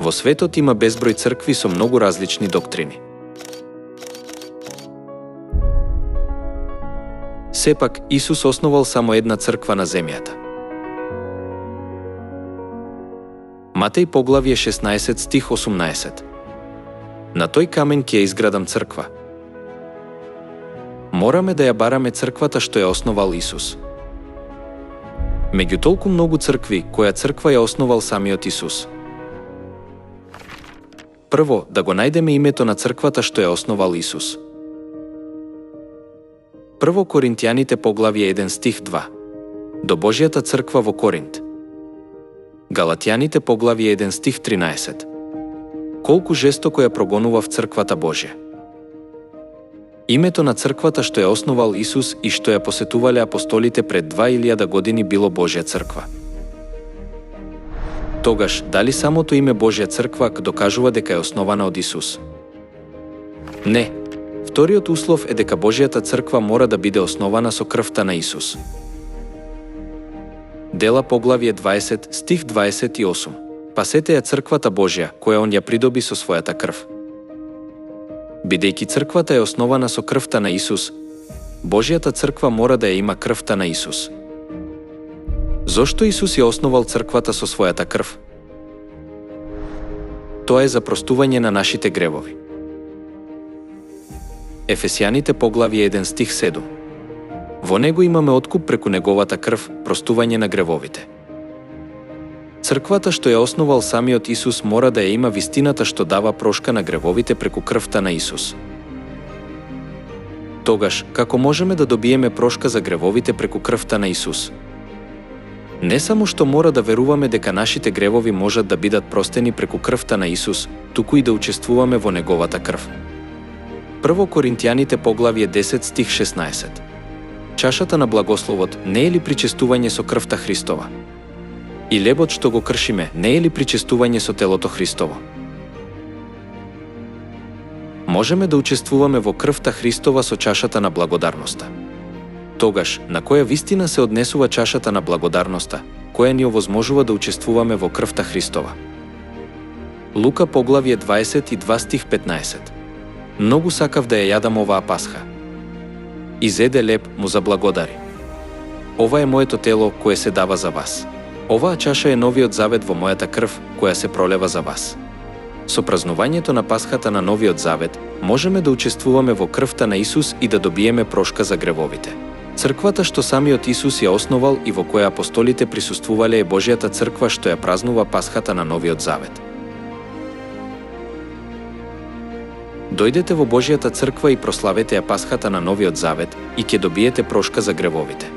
Во светот има безброј цркви со многу различни доктрини. Сепак, Исус основал само една црква на земјата. Матеј поглавје 16 стих 18. На тој камен ќе ја изградам црква. Мораме да ја бараме црквата што ја основал Исус. Меѓу толку многу цркви, која црква ја основал самиот Исус? Прво, да го најдеме името на црквата што ја основал Исус. Прво Коринтијаните поглавје 1 стих 2. До Божјата црква во Коринт. Галатјаните поглавје 1 стих 13. Колку жестоко ја прогонував црквата Божја. Името на црквата што ја основал Исус и што ја посетувале апостолите пред 2000 години било Божја црква. Тогаш, дали самото име Божја црква докажува дека е основана од Исус? Не. Вториот услов е дека Божјата црква мора да биде основана со крвта на Исус. Дела поглавје 20, стих 28. Пасете ја црквата Божја, која он ја придоби со својата крв. Бидејќи црквата е основана со крвта на Исус, Божјата црква мора да ја има крвта на Исус. Зошто Исус ја основал црквата со својата крв? Тоа е за простување на нашите гревови. Ефесијаните поглавје 1 стих 7. Во него имаме откуп преку неговата крв, простување на гревовите. Црквата што ја основал самиот Исус мора да ја има вистината што дава прошка на гревовите преку крвта на Исус. Тогаш, како можеме да добиеме прошка за гревовите преку крвта на Исус? Не само што мора да веруваме дека нашите гревови можат да бидат простени преку крвта на Исус, туку и да учествуваме во неговата крв. Прво Коринтијаните поглавје 10 стих 16. Чашата на благословот не е ли причестување со крвта Христова? И лебот што го кршиме не е ли причестување со телото Христово? Можеме да учествуваме во крвта Христова со чашата на благодарноста. Тогаш, на која вистина се однесува чашата на благодарноста, која ни овозможува да учествуваме во крвта Христова? Лука поглавје 22 стих 15. Многу сакав да ја јадам оваа пасха. Изеде леб, му заблагодари. Ова е моето тело кое се дава за вас. Оваа чаша е новиот завет во мојата крв, која се пролева за вас. Со празнувањето на пасхата на новиот завет, можеме да учествуваме во крвта на Исус и да добиеме прошка за гревовите. Црквата што самиот Исус ја основал и во која апостолите присуствувале е Божјата црква што ја празнува пасхата на новиот завет. Дојдете во Божјата црква и прославете ја пасхата на новиот завет и ќе добиете прошка за гревовите.